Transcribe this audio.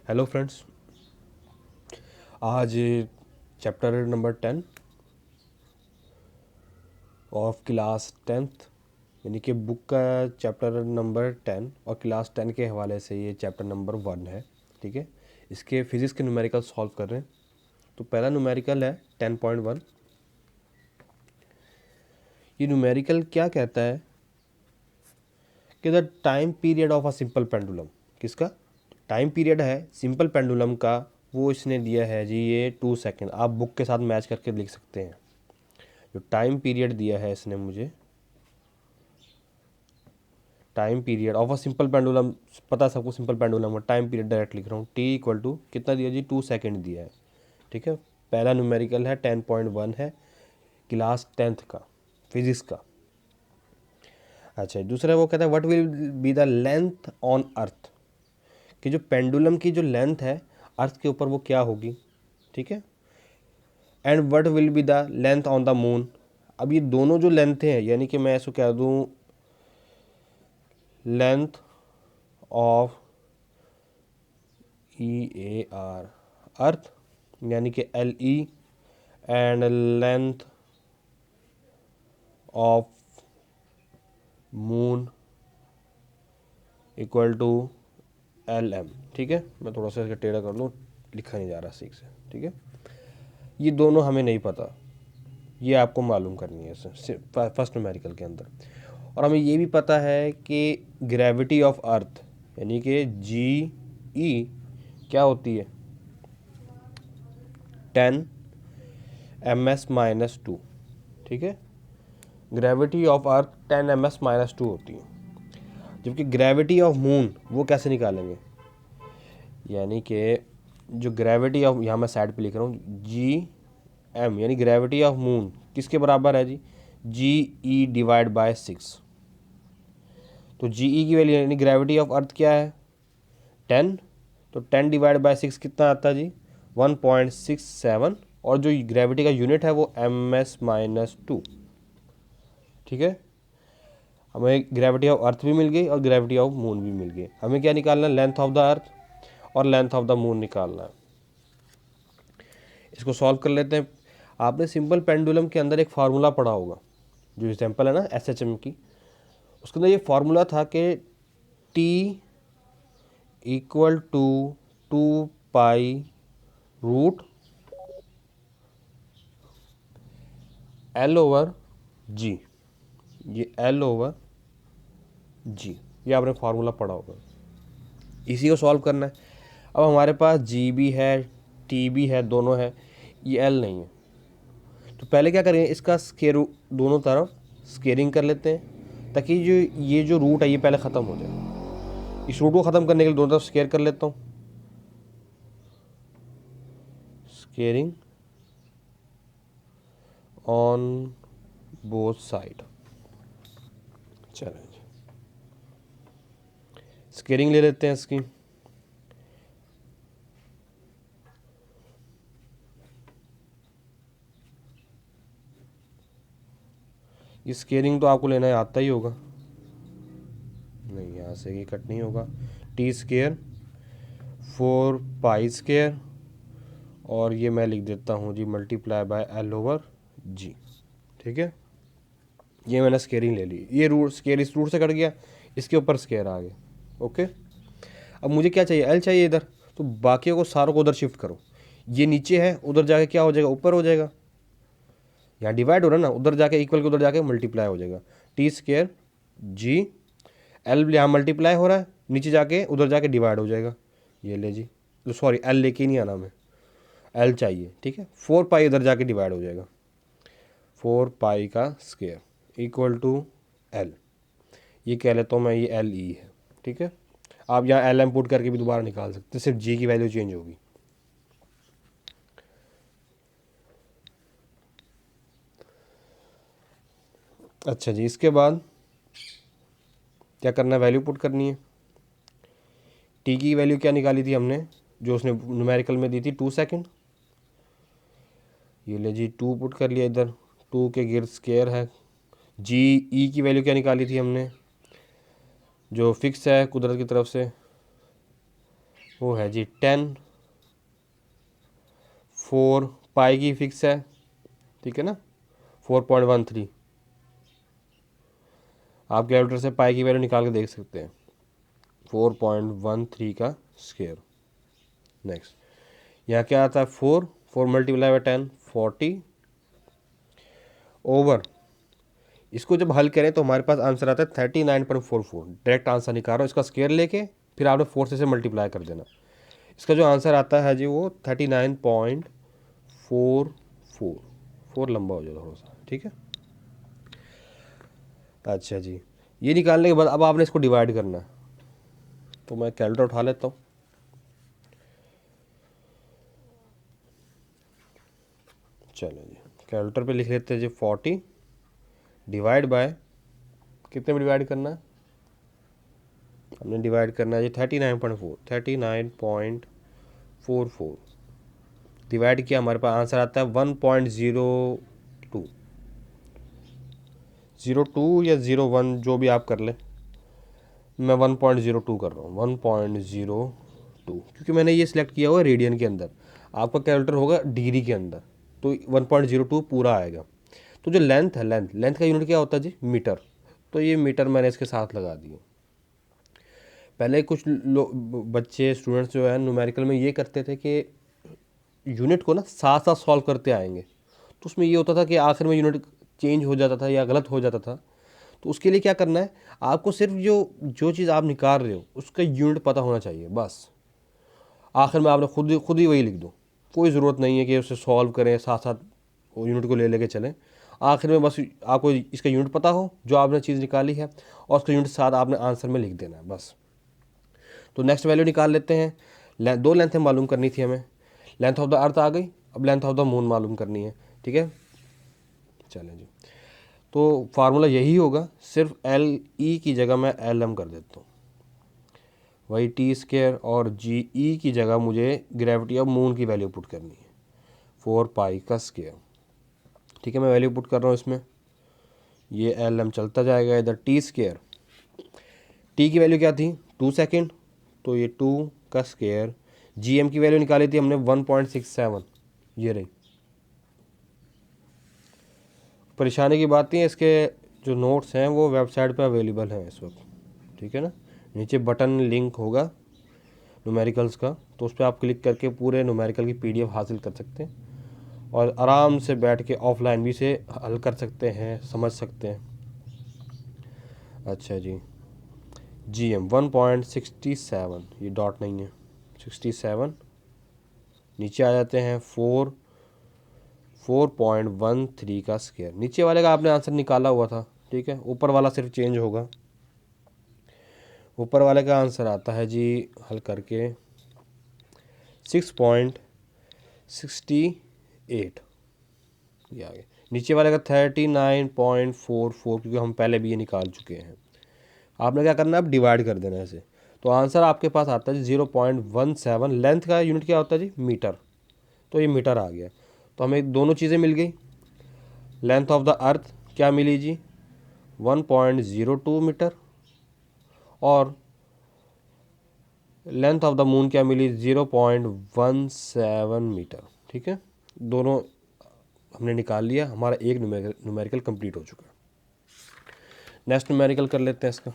Hello friends, आज chapter number 10 of class 10th यानी कि बुक का चैप्टर नंबर 10 और क्लास 10 के हवाले से ये चैप्टर नंबर 1 है। ठीक है, इसके फिज़िक्स के न्यूमेरिकल सॉल्व कर रहे हैं। तो पहला न्यूमेरिकल है 10.1। ये न्यूमेरिकल क्या कहता है कि the time period of a simple pendulum, किसका टाइम पीरियड है सिंपल पेंडुलम का, वो इसने दिया है जी ये 2 सेकेंड। आप बुक के साथ मैच करके लिख सकते हैं। जो टाइम पीरियड दिया है इसने मुझे, time period of a simple pendulum, पता सबको सिंपल पेंडुलम है, टाइम पीरियड डायरेक्ट लिख रहा हूँ। टी इक्वल टू कितना दिया जी 2 सेकेंड दिया है। ठीक है, पहला न्यूमेरिकल है 10.1 है, क्लास 10th का फिजिक्स का। अच्छा, दूसरा वो कहता है what will be the length on earth, कि जो पेंडुलम की जो लेंथ है अर्थ के ऊपर वो क्या होगी। ठीक है, and what will be the length on the moon. अब ये दोनों जो लेंथ हैं, यानी कि मैं इसको कह दूँ लेंथ ऑफ EAR अर्थ यानी कि LE and length of moon equal to LM। ठीक है, मैं थोड़ा सा इसका टेढ़ा कर लूँ, लिखा नहीं जा रहा ठीक से। ठीक है, ये दोनों हमें नहीं पता, ये आपको मालूम करनी है फर्स्ट न्यूमेरिकल के अंदर। और हमें ये भी पता है कि ग्रेविटी ऑफ अर्थ यानी कि GE क्या होती है 10 ms-2। ठीक है, ग्रेविटी ऑफ अर्थ 10 ms-2 होती है, जबकि ग्रेविटी ऑफ मून वो कैसे निकालेंगे, यानी कि जो ग्रेविटी ऑफ, यहाँ मैं साइड पे लिख रहा हूँ GM, यानी ग्रेविटी ऑफ मून किसके बराबर है जी GE डिवाइड बाय 6। तो GE की वैल्यू यानी ग्रेविटी ऑफ अर्थ क्या है 10, तो 10 डिवाइड बाय 6 कितना आता है जी 1.67, और जो ग्रेविटी का यूनिट है वो ms-2। ठीक है, हमें ग्रेविटी ऑफ अर्थ भी मिल गई और ग्रेविटी ऑफ मून भी मिल गई। हमें क्या निकालना है, लेंथ ऑफ द अर्थ और लेंथ ऑफ द मून निकालना है। इसको सॉल्व कर लेते हैं। आपने सिंपल पेंडुलम के अंदर एक फार्मूला पढ़ा होगा, जो एग्जाम्पल है ना SHM की, उसके अंदर ये फार्मूला था कि T इक्वल टू 2π√L/G। ये L/G, ये आपने फार्मूला पढ़ा होगा, इसी को सॉल्व करना है। अब हमारे पास G भी है T भी है, दोनों है, ये L नहीं है। तो पहले क्या करेंगे, इसका स्केयर दोनों तरफ स्केयरिंग कर लेते हैं, ताकि ये जो रूट है ये पहले ख़त्म हो जाए। इस रूट को ख़त्म करने के लिए दोनों तरफ स्केयर कर लेता हूँ, स्केयरिंग ऑन बोथ साइड। चलें, स्केयरिंग ले लेते हैं इसकी। ये स्केयरिंग तो आपको लेना आता ही होगा, नहीं यहाँ से ये कट नहीं होगा। T स्केयर 4π², और ये मैं लिख देता हूँ जी मल्टीप्लाई बाय L/G। ठीक है, ये मैंने स्केयरिंग ले ली, ये रूट स्केयर इस रूट से कट गया, इसके ऊपर स्केयर आ गया। ओके, अब मुझे क्या चाहिए, L चाहिए इधर, तो बाकियों को सारों को उधर शिफ्ट करो। ये नीचे है, उधर जाके क्या हो जाएगा, ऊपर हो जाएगा। यहाँ डिवाइड हो रहा है ना, उधर जाके इक्वल के उधर जाके मल्टीप्लाई हो जाएगा। T स्केयर G, L यहाँ मल्टीप्लाई हो रहा है, नीचे जाके उधर जाके डिवाइड हो जाएगा। ये ले जी, तो सॉरी L लेके नहीं आना, हमें L चाहिए। ठीक है, 4π इधर जाके डिवाइड हो जाएगा, 4π का स्केयर इक्वल टू L, ये कह लेता हूँ मैं, ये LE है। ठीक है, आप यहाँ LM पुट करके भी दोबारा निकाल सकते हैं, सिर्फ G की वैल्यू चेंज होगी। अच्छा जी, इसके बाद क्या करना है, वैल्यू पुट करनी है। T की वैल्यू क्या निकाली थी हमने, जो उसने न्यूमेरिकल में दी थी 2 सेकेंड। ये ले जी 2 पुट कर लिया इधर, 2 के गिर्द स्केयर है। GE की वैल्यू क्या निकाली थी हमने, जो फिक्स है कुदरत की तरफ से, वो है जी 10, 4 पाई की फिक्स है, ठीक है ना, 4.13। आप कैलकुलेटर से पाई की वैल्यू निकाल के देख सकते हैं, 4.13 का स्क्वायर। नेक्स्ट यहाँ क्या आता है, 4 मल्टीप्लाई बाई 10 40 ओवर, इसको जब हल करें तो हमारे पास आंसर आता है 39.44। डायरेक्ट आंसर निकाल रहा हूँ, इसका स्क्वायर लेके फिर आपने 4 से मल्टीप्लाई कर देना। इसका जो आंसर आता है जी वो 39.44, 4 लंबा हो जाएगा थोड़ा सा, ठीक है। अच्छा जी, ये निकालने के बाद अब आपने इसको डिवाइड करना है, तो मैं कैलकुलेटर उठा लेता हूँ। चलो जी, कैलकुलेटर पे लिख लेते हैं जी 40 डिवाइड बाय, कितने में डिवाइड करना है, हमने डिवाइड करना है जी 39.44 डिवाइड किया, हमारे पास आंसर आता है 1.02, 02 या 01 जो भी आप कर लें, मैं 1.02 कर रहा हूँ, 1.02, क्योंकि मैंने ये सिलेक्ट किया हुआ है रेडियन के अंदर, आपका कैलकुलेटर होगा डिग्री के अंदर, तो 1.02 पूरा आएगा। तो जो लेंथ है, लेंथ का यूनिट क्या होता है जी, मीटर, तो ये मीटर मैंने इसके साथ लगा दिए। पहले कुछ बच्चे स्टूडेंट्स जो है न्यूमेरिकल में ये करते थे कि यूनिट को ना साथ साथ सॉल्व करते आएंगे, तो उसमें ये होता था कि आखिर में यूनिट चेंज हो जाता था या गलत हो जाता था। तो उसके लिए क्या करना है, आपको सिर्फ जो जो चीज़ आप निकाल रहे हो उसका यूनिट पता होना चाहिए बस। आखिर में आपने खुद ही वही लिख दो, कोई ज़रूरत नहीं है कि उसे सॉल्व करें साथ साथ वो यूनिट को ले लेके चलें। आखिर में बस आपको इसका यूनिट पता हो जो आपने चीज़ निकाली है, और उसका यूनिट साथ आपने आंसर में लिख देना है बस। तो नेक्स्ट वैल्यू निकाल लेते हैं। दो लेंथें मालूम करनी थी हमें, लेंथ ऑफ द अर्थ आ गई, अब लेंथ ऑफ द मून मालूम करनी है, ठीक है। चलें जी, तो फार्मूला यही होगा, सिर्फ एल ई की जगह मैं एल एम कर देता हूँ, वही टी स्क्वायर, और जी ई की जगह मुझे ग्रेविटी ऑफ मून की वैल्यू पुट करनी है, 4 पाई का स्क्वायर, ठीक है। मैं वैल्यू पुट कर रहा हूँ इसमें, ये एल एम चलता जाएगा, इधर टी स्क्वायर, टी की वैल्यू क्या थी 2 सेकेंड, तो ये 2 का स्क्वायर, जी एम की वैल्यू निकाली थी हमने 1.67, ये रही। परेशानी की बात नहीं है, इसके जो नोट्स हैं वो वेबसाइट पे अवेलेबल हैं इस वक्त, ठीक है ना। नीचे बटन लिंक होगा न्यूमेरिकल्स का, तो उस पर आप क्लिक करके पूरे न्यूमेरिकल की पीडीएफ हासिल कर सकते हैं, और आराम से बैठ के ऑफलाइन भी से हल कर सकते हैं, समझ सकते हैं। अच्छा जी, जी एम 1.67, ये डॉट नहीं है, 67, नीचे आ जाते हैं 4.13 का स्क्वायर, नीचे वाले का आपने आंसर निकाला हुआ था, ठीक है, ऊपर वाला सिर्फ चेंज होगा। ऊपर वाले का आंसर आता है जी हल करके 6.68, ये आ गया। नीचे वाले का 39.44, क्योंकि हम पहले भी ये निकाल चुके हैं। आपने क्या करना है, अब डिवाइड कर देना है ऐसे, तो आंसर आपके पास आता है 0.17। लेंथ का यूनिट क्या होता है जी, मीटर, तो ये मीटर आ गया। तो हमें दोनों चीज़ें मिल गई, लेंथ ऑफ द अर्थ क्या मिली जी 1.02 मीटर, और लेंथ ऑफ द मून क्या मिली 0.17 मीटर, ठीक है। दोनों हमने निकाल लिया, हमारा एक न्यूमेरिकल कंप्लीट हो चुका है। नेक्स्ट न्यूमेरिकल कर लेते हैं इसका।